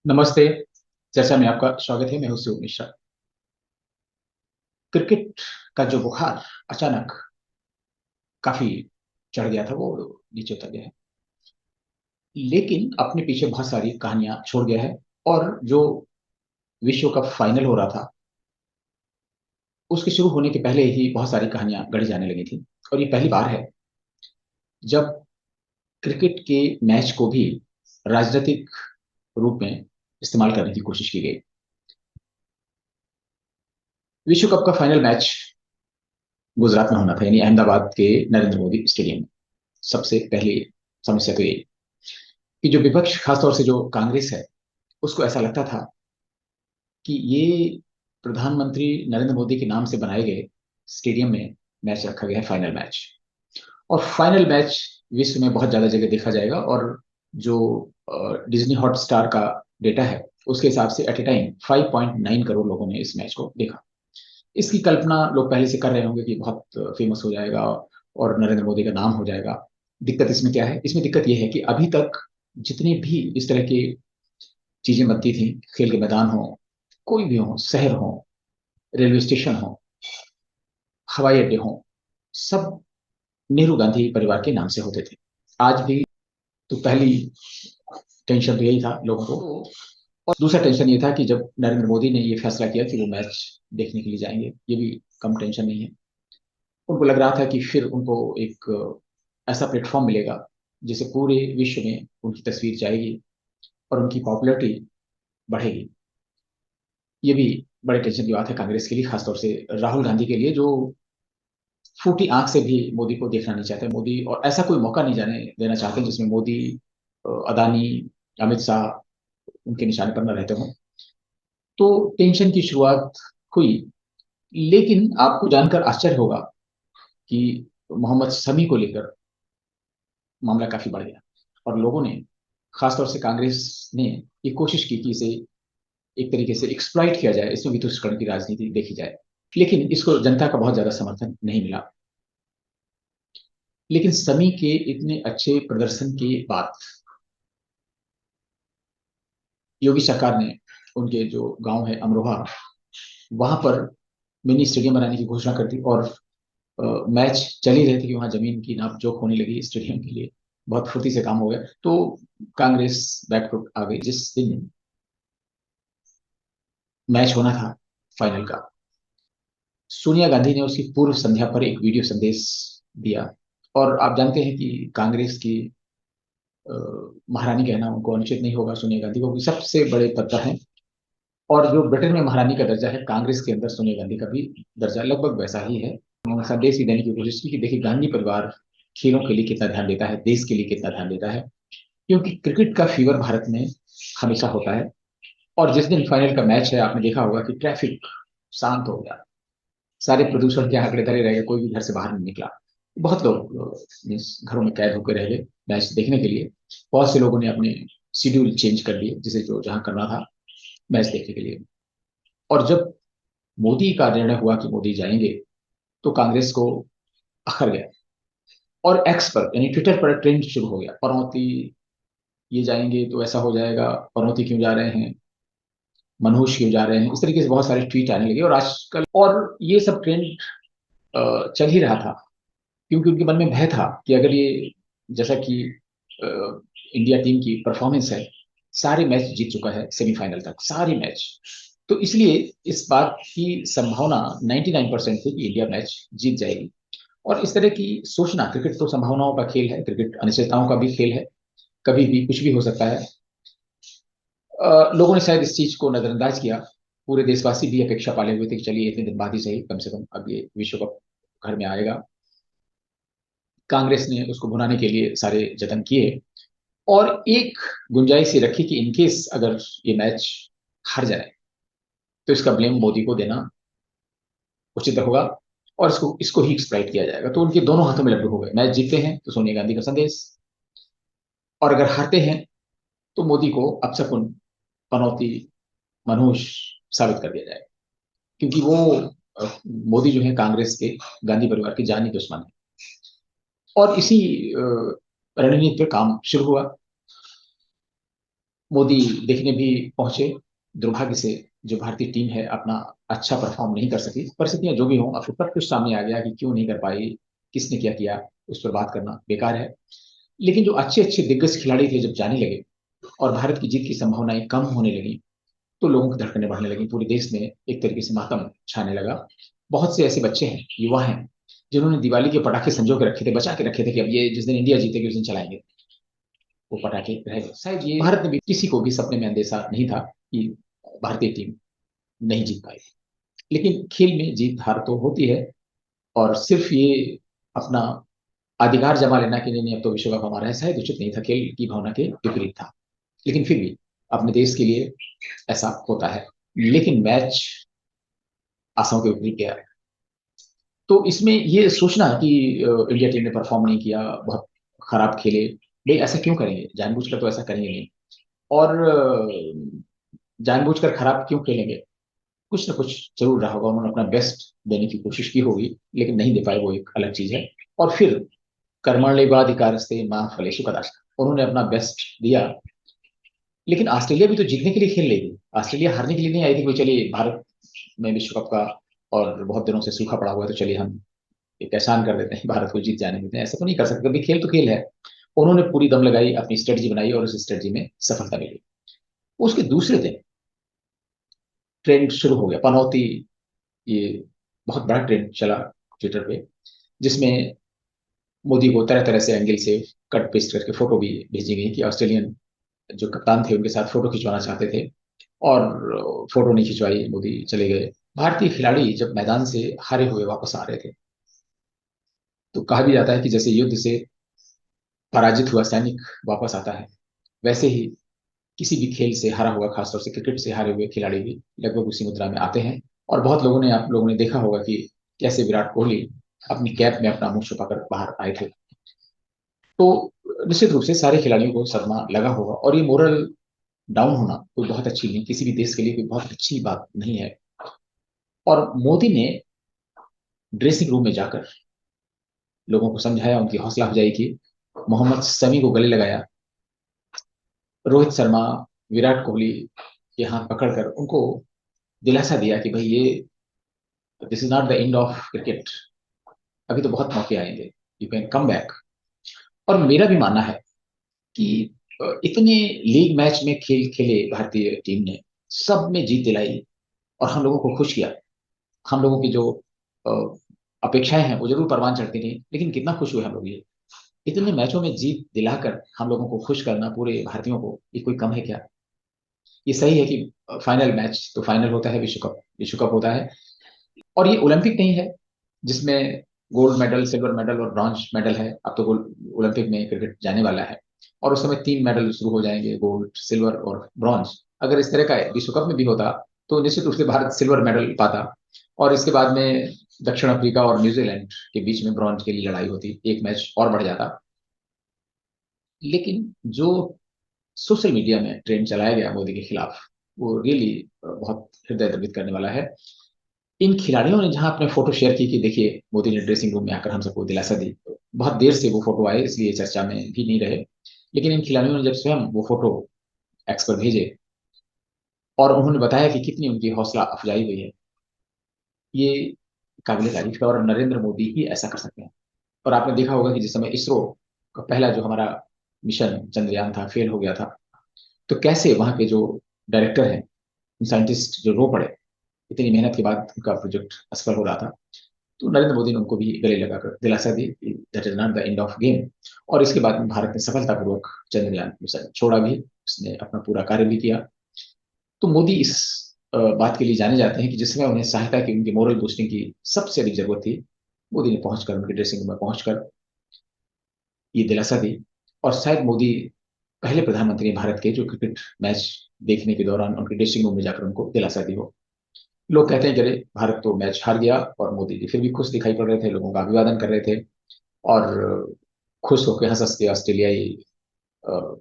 नमस्ते। चर्चा में आपका स्वागत है। मैं हूं शिव मिश्रा। क्रिकेट का जो बुखार अचानक काफी चढ़ गया था वो नीचे उतर गया है, लेकिन अपने पीछे बहुत सारी कहानियां छोड़ गया है। और जो विश्व कप फाइनल हो रहा था उसके शुरू होने के पहले ही बहुत सारी कहानियां गढ़ी जाने लगी थी। और ये पहली बार है जब क्रिकेट के मैच को भी राजनीतिक रूप में इस्तेमाल करने की कोशिश की गई। विश्व कप का फाइनल मैच गुजरात में होना था, यानी अहमदाबाद के नरेंद्र मोदी स्टेडियम में। सबसे पहली समस्या तो यही कि जो विपक्ष, खासतौर से जो कांग्रेस है, उसको ऐसा लगता था कि ये प्रधानमंत्री नरेंद्र मोदी के नाम से बनाए गए स्टेडियम में मैच रखा गया है, फाइनल मैच। और फाइनल मैच विश्व में बहुत ज्यादा जगह देखा जाएगा। और जो डिज्नी हॉटस्टार का डेटा है उसके हिसाब से एट ए टाइम 5.9 करोड़ लोगों ने इस मैच को देखा। इसकी कल्पना लोग पहले से कर रहे होंगे कि बहुत फेमस हो जाएगा और नरेंद्र मोदी का नाम हो जाएगा। दिक्कत इसमें क्या है? इसमें दिक्कत यह है कि अभी तक जितने भी इस तरह की चीजें बनती थी, खेल के मैदान हो, कोई भी हो, शहर हो, रेलवे स्टेशन हो, हवाई अड्डे हो, सब नेहरू गांधी परिवार के नाम से होते थे। आज भी। तो पहली टेंशन तो यही था लोगों को। और दूसरा टेंशन ये था कि जब नरेंद्र मोदी ने ये फैसला किया कि वो मैच देखने के लिए जाएंगे, ये भी कम टेंशन नहीं है। उनको लग रहा था कि फिर उनको एक ऐसा प्लेटफॉर्म मिलेगा जिसे पूरे विश्व में उनकी तस्वीर जाएगी और उनकी पॉपुलैरिटी बढ़ेगी। ये भी बड़े टेंशन की बात है कांग्रेस के लिए, खासतौर से राहुल गांधी के लिए, जो फूटी आंख से भी मोदी को देखना नहीं चाहते। मोदी और ऐसा कोई मौका नहीं जाने देना चाहते जिसमें मोदी, अदानी, अमित शाह उनके निशाने पर न रहते हों। तो टेंशन की शुरुआत हुई। लेकिन आपको जानकर आश्चर्य होगा कि मोहम्मद शमी को लेकर मामला काफी बढ़ गया। और लोगों ने, खासतौर से कांग्रेस ने, ये कोशिश की कि इसे एक तरीके से एक्सप्लॉइट किया जाए, इसमें भी तुष्करण की राजनीति देखी जाए। लेकिन इसको जनता का बहुत ज्यादा समर्थन नहीं मिला। लेकिन समी के इतने अच्छे प्रदर्शन के बाद योगी सरकार ने उनके जो गांव है अमरोहा, वहां पर मिनी स्टेडियम बनाने की घोषणा कर दी। और मैच चल ही रहे थे कि वहां जमीन की नाप जोख होने लगी स्टेडियम के लिए। बहुत फुर्ती से काम हो गया। तो कांग्रेस बैकफुट आ गई। जिस दिन मैच होना था फाइनल का, सोनिया गांधी ने उसकी पूर्व संध्या पर एक वीडियो संदेश दिया। और आप जानते हैं कि कांग्रेस की अ, महारानी कहना उनको अनुचित नहीं होगा, सोनिया गांधी को, क्योंकि सबसे बड़े पद पर हैं। और जो ब्रिटेन में महारानी का दर्जा है, कांग्रेस के अंदर सोनिया गांधी का भी दर्जा लगभग वैसा ही है। उन्होंने संदेश भी देने की कोशिश की कि देखिए, गांधी परिवार खेलों के लिए कितना ध्यान देता है, देश के लिए कितना ध्यान देता है। क्योंकि क्रिकेट का फीवर भारत में हमेशा होता है। और जिस दिन फाइनल का मैच है, आपने देखा होगा कि ट्रैफिक शांत हो गया, सारे प्रदूषण के आंकड़े धरे रह गए, कोई भी घर से बाहर नहीं निकला। बहुत लोग मीन्स घरों में कैद होकर रह गए मैच देखने के लिए। बहुत से लोगों ने अपने शेड्यूल चेंज कर लिए, जिसे जो जहां करना था मैच देखने के लिए। और जब मोदी का निर्णय हुआ कि मोदी जाएंगे, तो कांग्रेस को अखर गया। और एक्स पर, यानी ट्विटर पर ट्रेंड शुरू हो गया, पनौती ये जाएंगे तो ऐसा हो जाएगा, पनौती क्यों जा रहे हैं, मनहूस क्यों जा रहे हैं, इस तरीके से बहुत सारे ट्वीट आने लगे। और आजकल और ये सब ट्रेंड चल ही रहा था, क्योंकि उनके मन में भय था कि अगर ये, जैसा कि अ, इंडिया टीम की परफॉर्मेंस है, सारे मैच जीत चुका है सेमीफाइनल तक, सारे मैच। तो इसलिए इस बात की संभावना 99% थी कि इंडिया मैच जीत जाएगी। और इस तरह की सोचना, क्रिकेट तो संभावनाओं का खेल है, क्रिकेट अनिश्चितताओं का भी खेल है, कभी भी कुछ भी हो सकता है। लोगों ने शायद इस चीज को नजरअंदाज किया। पूरे देशवासी भी अपेक्षा पाले हुए थे कि चलिए इतने दिन बाद ही सही, कम से कम अब ये विश्व कप घर में आएगा। कांग्रेस ने उसको भुनाने के लिए सारे जतन किए। और एक गुंजाइश ये रखी कि इनकेस अगर ये मैच हार जाए तो इसका ब्लेम मोदी को देना उचित होगा, और इसको इसको ही एक्सप्लाइट किया जाएगा। तो उनके दोनों हाथों में लड्डू हो गए। मैच जीतते हैं तो सोनिया गांधी का संदेश, और अगर हारते हैं तो मोदी को अपशकुन, पनौती, मनहूस साबित कर दिया जाएगा। क्योंकि वो मोदी जो है कांग्रेस के, गांधी परिवार के जानी दुश्मन है। और इसी रणनीति पे काम शुरू हुआ। मोदी देखने भी पहुंचे। दुर्भाग्य से जो भारतीय टीम है अपना अच्छा परफॉर्म नहीं कर सकी। परिस्थितियां जो भी हों, अब सब कुछ सामने आ गया कि क्यों नहीं कर पाई, किसने क्या किया, उस पर बात करना बेकार है। लेकिन जो अच्छे अच्छे दिग्गज खिलाड़ी थे जब जाने लगे और भारत की जीत की संभावनाएं कम होने लगी, तो लोगों की धड़कनें बढ़ने लगी। पूरे देश में एक तरीके से मातम छाने लगा। बहुत से ऐसे बच्चे हैं, युवा हैं, जिन्होंने दिवाली के पटाखे संजो के रखे थे, बचा के रखे थे कि अब ये जिस दिन इंडिया जीतेगी उस दिन चलाएंगे। वो पटाखे रह गए। शायद ये भारत ने भी, किसी को भी सपने में अंदेशा नहीं था कि भारतीय टीम नहीं जीत पाएगी। लेकिन खेल में जीत हार तो होती है, और सिर्फ ये अपना अधिकार जमा लेना कि नहीं नहीं अब तो विश्व कप हमारा है, शायद उचित नहीं था। खेल की भावना के विपरीत था। लेकिन फिर भी अपने देश के लिए ऐसा होता है। लेकिन मैच आशाओं के विपरीत गया। तो इसमें ये सोचना कि इंडिया टीम ने परफॉर्म नहीं किया, बहुत खराब खेले, भाई ऐसा क्यों करेंगे, जानबूझकर तो ऐसा करेंगे नहीं। और जानबूझकर खराब क्यों खेलेंगे, कुछ ना कुछ जरूर रहा होगा। उन्होंने अपना बेस्ट देने की कोशिश की होगी, लेकिन नहीं दे पाए, वो एक अलग चीज है। और फिर कर्मण्येवाधिकारस्ते मां फलेषु कदाचन, उन्होंने अपना बेस्ट दिया। लेकिन ऑस्ट्रेलिया भी तो जीतने के लिए खेल रही थी। ऑस्ट्रेलिया हारने के लिए नहीं आई थी कोई, चलिए भारत में विश्व कप का और बहुत दिनों से सूखा पड़ा हुआ है तो चलिए हम एक एहसान कर देते हैं, भारत को जीत जाने देते हैं। ऐसा तो नहीं कर सकते, कभी खेल तो खेल है। उन्होंने पूरी दम लगाई, अपनी स्ट्रेटजी बनाई और उस स्ट्रेटजी में सफलता मिली। उसके दूसरे दिन ट्रेंड शुरू हो गया, पनौती। ये बहुत बड़ा ट्रेंड चला ट्विटर पे, जिसमें मोदी को तरह तरह से एंगल से कट पेस्ट करके फोटो भी भेजी गई कि ऑस्ट्रेलियन जो कप्तान थे उनके साथ फोटो खिंचवाना चाहते थे, और फोटो नहीं खिंचवाई, मोदी चले गए। भारतीय खिलाड़ी जब मैदान से हारे हुए वापस आ रहे थे, तो कहा भी जाता है कि जैसे युद्ध से पराजित हुआ सैनिक वापस आता है, वैसे ही किसी भी खेल से हारा हुआ, खासतौर से क्रिकेट से हारे हुए खिलाड़ी भी लगभग उसी मुद्रा में आते हैं। और बहुत लोगों ने, आप लोगों ने देखा होगा कि कैसे विराट कोहली अपनी कैप में अपना मुंह छुपाकर बाहर आए थे। तो निश्चित रूप से सारे खिलाड़ियों को सदमा लगा होगा, और ये मोरल डाउन होना कोई बहुत अच्छी नहीं, किसी भी देश के लिए कोई बहुत अच्छी बात नहीं है। और मोदी ने ड्रेसिंग रूम में जाकर लोगों को समझाया, उनकी हौसला अफजाई की, मोहम्मद शमी को गले लगाया, रोहित शर्मा, विराट कोहली के हाथ पकड़कर उनको दिलासा दिया कि भाई ये, this is not the end of cricket, अभी तो बहुत मौके आएंगे, यू कैन कम बैक। और मेरा भी मानना है कि इतने लीग मैच में खेल खेले भारतीय टीम ने, सब में जीत दिलाई और हम लोगों को खुश किया। हम लोगों की जो अ, अपेक्षाएं हैं वो जरूर परवान चढ़ती नहीं, लेकिन कितना खुश हुए हम लोग। ये इतने मैचों में जीत दिलाकर हम लोगों को खुश करना पूरे भारतीयों को, ये कोई कम है क्या? ये सही है कि फाइनल मैच तो फाइनल होता है, विश्व कप होता है। और ये ओलंपिक नहीं है जिसमें गोल्ड मेडल, सिल्वर मेडल और ब्रॉन्ज मेडल है। अब तो गोल्ड ओलंपिक में क्रिकेट जाने वाला है, और उस समय 3 मेडल शुरू हो जाएंगे, गोल्ड, सिल्वर और ब्रॉन्ज। अगर इस तरह का विश्व कप में भी होता तो निश्चित रूप से भारत सिल्वर मेडल पाता, और इसके बाद में दक्षिण अफ्रीका और न्यूजीलैंड के बीच में ब्रॉन्ज के लिए लड़ाई होती, एक मैच और बढ़ जाता। लेकिन जो सोशल मीडिया में ट्रेंड चलाया गया मोदी के खिलाफ, वो रियली बहुत हृदय द्रवित करने वाला है। इन खिलाड़ियों ने जहां अपने फोटो शेयर की कि देखिए मोदी ने ड्रेसिंग रूम में आकर हम सबको दिलासा दी, बहुत देर से वो फोटो आए इसलिए चर्चा में भी नहीं रहे। लेकिन इन खिलाड़ियों ने जब स्वयं वो फोटो एक्स पर भेजे और उन्होंने बताया कि कितनी उनकी हौसला अफजाई हुई है, ये काबिल तारीफ है, और नरेंद्र मोदी ही ऐसा कर सकते हैं। और आपने देखा होगा कि जिस समय इसरो का पहला जो हमारा मिशन चंद्रयान था फेल हो गया था, तो कैसे वहां के जो डायरेक्टर हैं, साइंटिस्ट जो रो पड़े, इतनी मेहनत के बाद उनका प्रोजेक्ट असफल हो रहा था, तो नरेंद्र मोदी ने उनको भी गले लगाकर दिलासा दी कि that is not the end of game. और इसके बाद में भारत ने सफलतापूर्वक चंद्रयान मिशन छोड़ा भी, उसने अपना पूरा कार्य भी किया। तो मोदी इस बात के लिए जाने जाते हैं कि जिस समय उन्हें सहायता की, उनकी मोरल बूस्टिंग की सबसे अधिक जरूरत थी, मोदी ने पहुंचकर उनके ड्रेसिंग रूम में पहुंचकर ये दिलासा दी। और शायद मोदी पहले प्रधानमंत्री हैं भारत के जो क्रिकेट मैच देखने के दौरान उनके ड्रेसिंग रूम में जाकर उनको दिलासा दी हो। लोग कहते हैं कि अरे भारत तो मैच हार गया, और मोदी जी फिर भी खुश दिखाई पड़ रहे थे, लोगों का अभिवादन कर रहे थे, और खुश होकर हंस हंस के ऑस्ट्रेलियाई अ,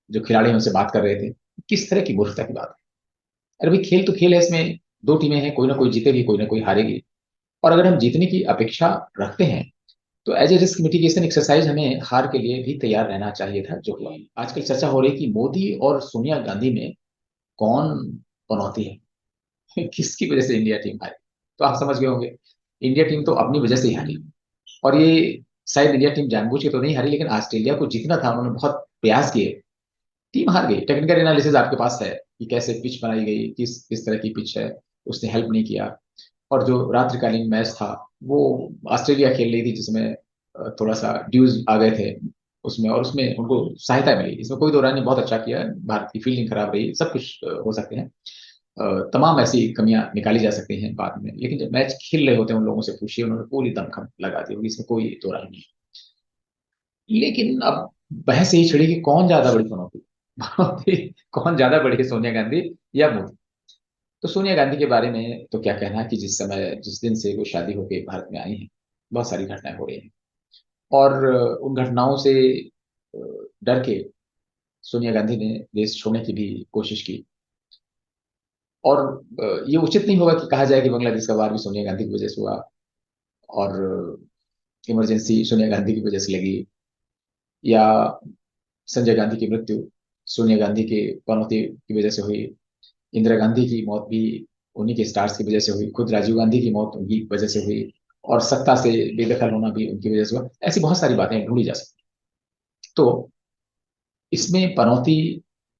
जो खिलाड़ी हैं उनसे बात कर रहे थे। किस तरह की मूर्खता की बात है। अरे भाई खेल तो खेल है, इसमें दो टीमें हैं, कोई ना कोई जीतेगी, कोई ना कोई हारेगी। और अगर हम जीतने की अपेक्षा रखते हैं, तो as a risk mitigation exercise हमें हार के लिए भी तैयार रहना चाहिए था, जो हुआ। आजकल चर्चा हो रही है कि मोदी और सोनिया गांधी में कौन पनौती है किसकी वजह से इंडिया टीम हारी। तो आप समझ गए होंगे, इंडिया टीम तो अपनी वजह से ही हारी। और ये शायद इंडिया टीम जानबूझ के तो नहीं हारी, लेकिन ऑस्ट्रेलिया को जीतना था, उन्होंने बहुत प्रयास किए, टीम हार गई। टेक्निकल एनालिसिस आपके पास है कि कैसे पिच बनाई गई, किस किस तरह की पिच है, उसने हेल्प नहीं किया। और जो रात्रिकालीन मैच था, वो ऑस्ट्रेलिया खेल रही थी, जिसमें थोड़ा सा ड्यूज आ गए थे उसमें, और उसमें उनको सहायता मिली, इसमें कोई दो राय नहीं। बहुत अच्छा किया, भारत की फील्डिंग खराब रही, सब कुछ हो सकते हैं। तमाम ऐसी कमियां निकाली जा सकती हैं बाद में, लेकिन जब मैच खेल रहे होते हैं उन लोगों से पूछिए, उन्होंने पूरी दमखम लगा दी होगी, इसमें कोई दो राय नहीं। लेकिन अब बहस यही छिड़ी कि कौन ज्यादा बड़ी चुनौती चुनौती कौन ज्यादा बड़ी है, सोनिया गांधी या मोदी। तो सोनिया गांधी के बारे में तो क्या कहना है कि जिस दिन से वो शादी होकर भारत में आई हैं, बहुत सारी घटनाएं हो रही हैं। और उन घटनाओं से डर के सोनिया गांधी ने देश छोड़ने की भी कोशिश की। और ये उचित नहीं होगा कि कहा जाए कि बांग्लादेश का वार भी सोनिया गांधी की वजह से हुआ, और इमरजेंसी सोनिया गांधी की वजह से लगी, या संजय गांधी की मृत्यु सोनिया गांधी के पनौती की वजह से हुई, इंदिरा गांधी की मौत भी उन्हीं के स्टार्स की वजह से हुई, खुद राजीव गांधी की मौत उनकी वजह से हुई, और सत्ता से बेदखल होना भी उनकी वजह से हुआ। ऐसी बहुत सारी बातें ढूंढी जा सकती। तो इसमें पनौती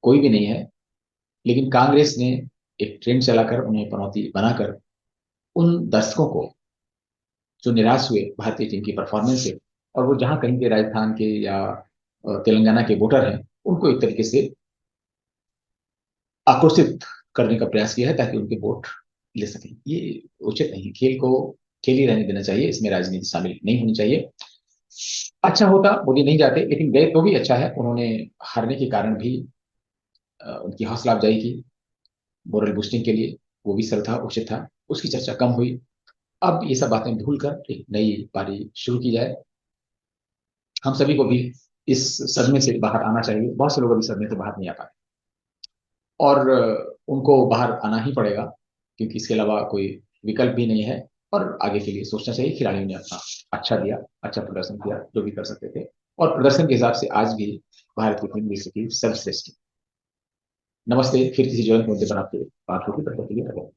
कोई भी नहीं है, लेकिन कांग्रेस ने एक ट्रेंड चलाकर उन्हें पनौती बनाकर उन दर्शकों को जो निराश हुए भारतीय टीम की परफॉर्मेंस से, और वो जहां कहीं के राजस्थान के या तेलंगाना के वोटर हैं, उनको एक तरीके से आकर्षित करने का प्रयास किया है, ताकि उनके वोट ले सकें। ये उचित नहीं, खेल को खेल ही रहने देना चाहिए, इसमें राजनीति शामिल नहीं होनी चाहिए। अच्छा होता मोदी नहीं जाते, लेकिन गए तो भी अच्छा है। उन्होंने हारने के कारण भी उनकी हौसला अफजाई की, मोरल बूस्टिंग के लिए, वो भी सर था, उचित था। उसकी चर्चा कम हुई। अब ये सब बातें भूलकर एक नई पारी शुरू की जाए। हम सभी को भी इस सदमे से बाहर आना चाहिए। बहुत से लोग अभी सदमे से बाहर नहीं आ पाए, और उनको बाहर आना ही पड़ेगा, क्योंकि इसके अलावा कोई विकल्प भी नहीं है। और आगे के लिए सोचना चाहिए। खिलाड़ियों ने अपना अच्छा दिया, अच्छा प्रदर्शन किया, जो भी कर सकते थे, और प्रदर्शन के हिसाब से आज भी भारत की टीम विश्व की सर्वश्रेष्ठ। नमस्ते, फिर किसी ज्वलंत मुद्दे पर आपसे बात होगी, तब तक के लिए।